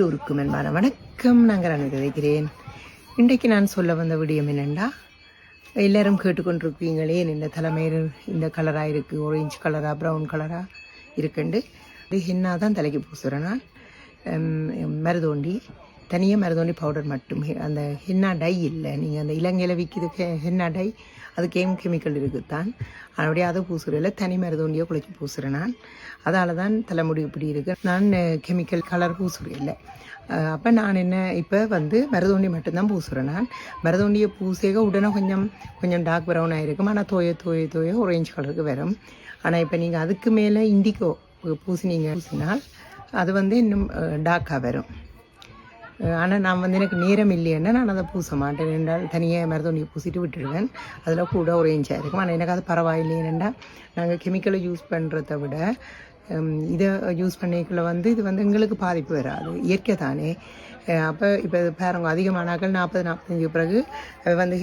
எல்லோருக்கும் அன்பான வணக்கம். நாங்கள் அனுகிறேன். இன்றைக்கு நான் சொல்ல வந்த விடயம் என்னென்னா, எல்லாரும் கேட்டுக்கொண்டிருப்பீங்களே இந்த தலைமையில் இந்த கலராக இருக்குது, ஆரஞ்சு கலராக ப்ரௌன் கலராக இருக்குண்டு. இது ஹென்னா தான் தலைக்கு பூசுகிறேன் நான். மருதோண்டி தனியாக மருதோண்டி பவுடர் மட்டுமே, அந்த ஹென்னா டை இல்லை. நீங்கள் அந்த இலங்கையில் விற்கிது ஹென்னா டை, அது கெமிக்கல் இருக்குது தான். அப்படியே அதை பூசுகிறதில்ல, தனி மருதோண்டியை குளிச்சு பூசுகிறேன் நான். அதால் தான் தலைமுடி இப்படி இருக்குது. நான் கெமிக்கல் கலர் பூசுகிறேன். அப்போ நான் என்ன இப்போ மருதோண்டி மட்டும்தான் பூசுகிறேன் நான். மருதோண்டியை பூசேக உடனே கொஞ்சம் டார்க் ப்ரௌன் ஆகிருக்கும். ஆனால் தோய ஆரஞ்சு கலருக்கு வரும். ஆனால் இப்போ நீங்கள் அதுக்கு மேலே இண்டிகோ பூசினால் அது இன்னும் டார்க்காக வரும். ஆனால் நான் எனக்கு நேரம் இல்லைன்னா நான் அதை பூச மாட்டேன். என்றால் தனியாக மருதோண்டியை பூசிட்டு விட்டுடுவேன். அதில் கூட ஆரஞ்சாக இருக்கும். ஆனால் எனக்கு அது பரவாயில்லைன்னா நாங்கள் கெமிக்கலை யூஸ் பண்ணுறத விட இதை யூஸ் பண்ணிக்கல இது எங்களுக்கு பாதிப்பு வராது, இயற்கை தானே. அப்போ இப்போ பாருங்க, அதிகமானாக்கள் 40-45 பிறகு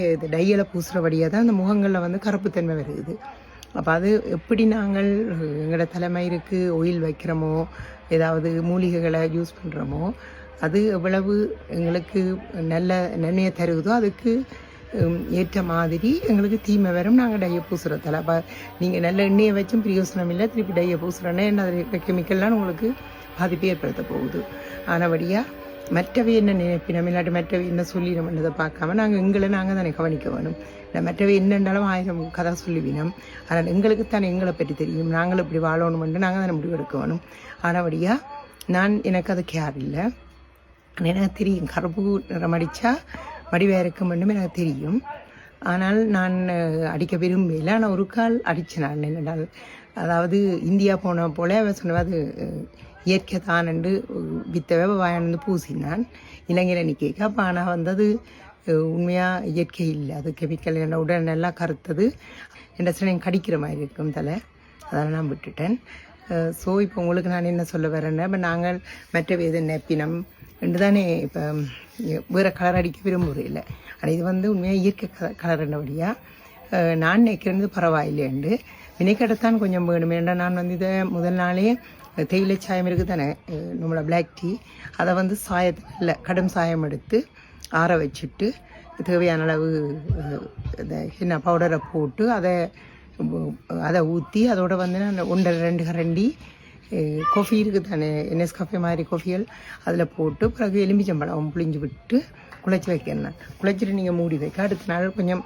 இது டையில் பூசுகிறபடியாக தான் அந்த முகங்களில் கருப்புத்தன்மை வருது. அப்போ அது எப்படி நாங்கள் எங்களோட தலைமயிருக்கு ஆயில் வைக்கிறோமோ, ஏதாவது மூலிகைகளை யூஸ் பண்ணுறோமோ, அது எவ்வளவு எங்களுக்கு நல்ல நன்மையை தருவதோ அதுக்கு ஏற்ற மாதிரி எங்களுக்கு தீமை வரும். நாங்கள் டையை பூசுகிறதால அப்போ நீங்கள் நல்ல எண்ணெயை வச்சும் பிரயோசனம் இல்லை, திருப்பி டையை பூசுகிறோன்னே என்ன கெமிக்கல்லாம் உங்களுக்கு பாதிப்பு ஏற்படுத்த போகுது. ஆனபடியாக மற்றவை என்ன நினைப்பினம் இல்லாட்டி மற்றவை என்ன சொல்லிடணுன்றதை பார்க்காம நாங்கள் தானே கவனிக்க வேணும். மற்றவை என்னென்னாலும் 1000 கதை சொல்லிவினோம். ஆனால் எங்களுக்கு தானே எங்களை பற்றி தெரியும், நாங்களும் இப்படி வாழணுமென்று நாங்கள் தானே முடிவு எடுக்க வேணும். ஆனபடியாக எனக்கு அது கேர் இல்லை. எனக்கு தெரியும் கருப்பு நிறம் அடித்தா வடிவாக இருக்குமென்னும் எனக்கு தெரியும். ஆனால் நான் அடிக்க விரும்பல. ஆனால் ஒரு கால் அடித்தேன் நான். என்னென்னால் அதாவது இந்தியா போன போல அவன் சொன்ன அது இயற்கை தான் என்று வித்தவை வாயந்து பூசினான் இலங்கையில் நிற்க. அப்போ ஆனால் அது உண்மையாக இயற்கை இல்லை, அது கெமிக்கல். என்ன உடல் நல்லா கருத்தது என்ற சில கடிக்கிற மாதிரி இருக்கும் தலை. அதெல்லாம் நான் விட்டுட்டேன். ஸோ இப்போ உங்களுக்கு நான் என்ன சொல்ல வரேன்னா, இப்போ நாங்கள் மற்ற வேத நெப்பினம் ரெண்டு தானே இப்போ வேறு கலர் அடிக்க விரும்புகிறதில்லை. ஆனால் இது உண்மையாக இயற்கை கலர் என்னபடியாக நான் நினைக்கிறது பரவாயில்லைண்டு. வினைக்கடைத்தான் கொஞ்சம் வேணும். ஏன்னா நான் இதை முதல் நாளே தேயிலை சாயம் இருக்குது தானே, நம்மளோட பிளாக் டீ, அதை சாயத்தில் கடும் சாயம் எடுத்து ஆற வச்சுட்டு தேவையான அளவு என்ன பவுடரை போட்டு அதை ஊற்றி அதோட நான் 1-2 கரண்டி காஃபி இருக்குது தானே, நெஸ்காஃபே மாதிரி காஃபிகள் அதில் போட்டு பிறகு எலுமிச்சம்பழம் புளிஞ்சு விட்டு குழைச்சி வைக்கிறேன். குழைச்சிட்டு நீங்கள் மூடி வைக்க அடுத்த நாள் கொஞ்சம்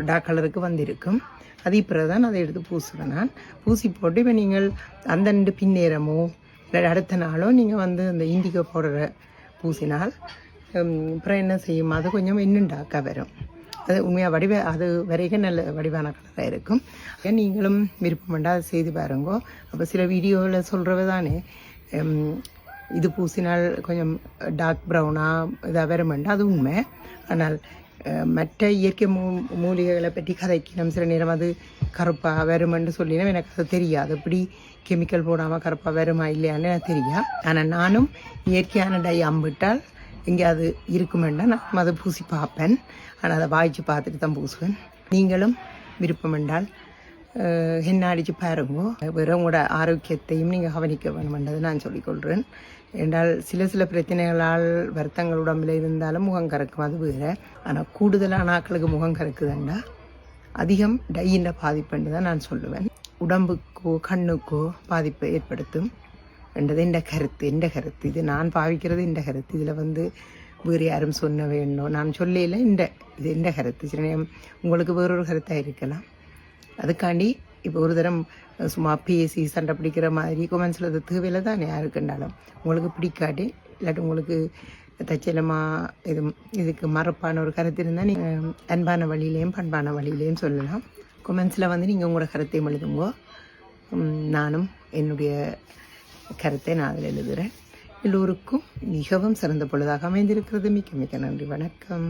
டார்க் கலருக்கு வந்திருக்கும். அது பிறகு தான் அதை எடுத்து பூசுகிறேன் நான். பூசி போட்டு இப்போ நீங்கள் அந்தண்டு பின்னேரமோ இல்லை அடுத்த நாளோ நீங்கள் அந்த இண்டிகோ பவுடரை பூசினால் அப்புறம் என்ன செய்யும், அது கொஞ்சம் இன்னும் டார்க்காக வரும். அது உண்மையாக அது வரைக்கும் நல்ல வடிவான கலராக இருக்கும். நீங்களும் விருப்பம்ண்டா அதை செய்து பாருங்கோ. அப்போ சில வீடியோவில் சொல்கிறவ தானே இது பூசினால் கொஞ்சம் டார்க் ப்ரௌனாக இதாக வருமெண்டா, அது உண்மை. ஆனால் மற்ற இயற்கை மூலிகைகளை பற்றி கதைக்கணும். சில நேரம் அது கருப்பாக வருமென்று சொல்லினா எனக்கு அது தெரியாது. அப்படி கெமிக்கல் போடாமல் கருப்பாக வருமா இல்லையான்னு எனக்கு தெரியா. ஆனால் நானும் இயற்கையான டை அம்பிட்டால் எங்கேயாவது இருக்குமெண்டா நான் அதை பூசி பார்ப்பேன். ஆனால் அதை வாய்ச்சி பார்த்துட்டு தான் பூசுவேன். நீங்களும் விருப்பம் என்றால் என்ன அடித்து பாருங்கோ. வேறு உங்களோட ஆரோக்கியத்தையும் நீங்கள் கவனிக்க வேணுமென்றது நான் சொல்லிக்கொள்கிறேன். என்றால் சில பிரச்சனைகளால் வருத்தங்கள் உடம்பில் இருந்தாலும் முகம் கறக்கும், அது வேறு. ஆனால் கூடுதலான ஆட்களுக்கு முகம் கறக்குதுண்டா அதிகம் டையின் பாதிப்புன்னு தான் நான் சொல்லுவேன். உடம்புக்கோ கண்ணுக்கோ பாதிப்பை ஏற்படுத்தும் என்றது எந்த கருத்து. இது நான் பாவிக்கிறது இந்த கருத்து. இதில் வேறு யாரும் சொன்ன வேணும் நான் சொல்லல. இது எந்த கருத்து. சில நேரம் உங்களுக்கு வேறொரு கருத்தாக இருக்கலாம். அதுக்காண்டி இப்போ ஒரு தரம் சும்மா பேசி சண்டை பிடிக்கிற மாதிரி கொமெண்ட்ஸில் அது தேவையில்லை தான் யாருக்குண்டாலும். உங்களுக்கு பிடிக்காட்டி இல்லாட்டி உங்களுக்கு தச்சலமாக இதுக்கு மறப்பான ஒரு கருத்து இருந்தால் நீங்கள் அன்பான வழியிலையும் பண்பான வழியிலையும் சொல்லலாம். கொமெண்ட்ஸில் நீங்கள் உங்களோட கருத்தையும் எழுதுங்கோ. நானும் என்னுடைய கருத்தை நான் அதில் எழுதுகிறேன். எல்லோருக்கும் மிகவும் சிறந்த பொழுதாக அமைந்திருக்கிறது. மிக்க மிக்க நன்றி. வணக்கம்.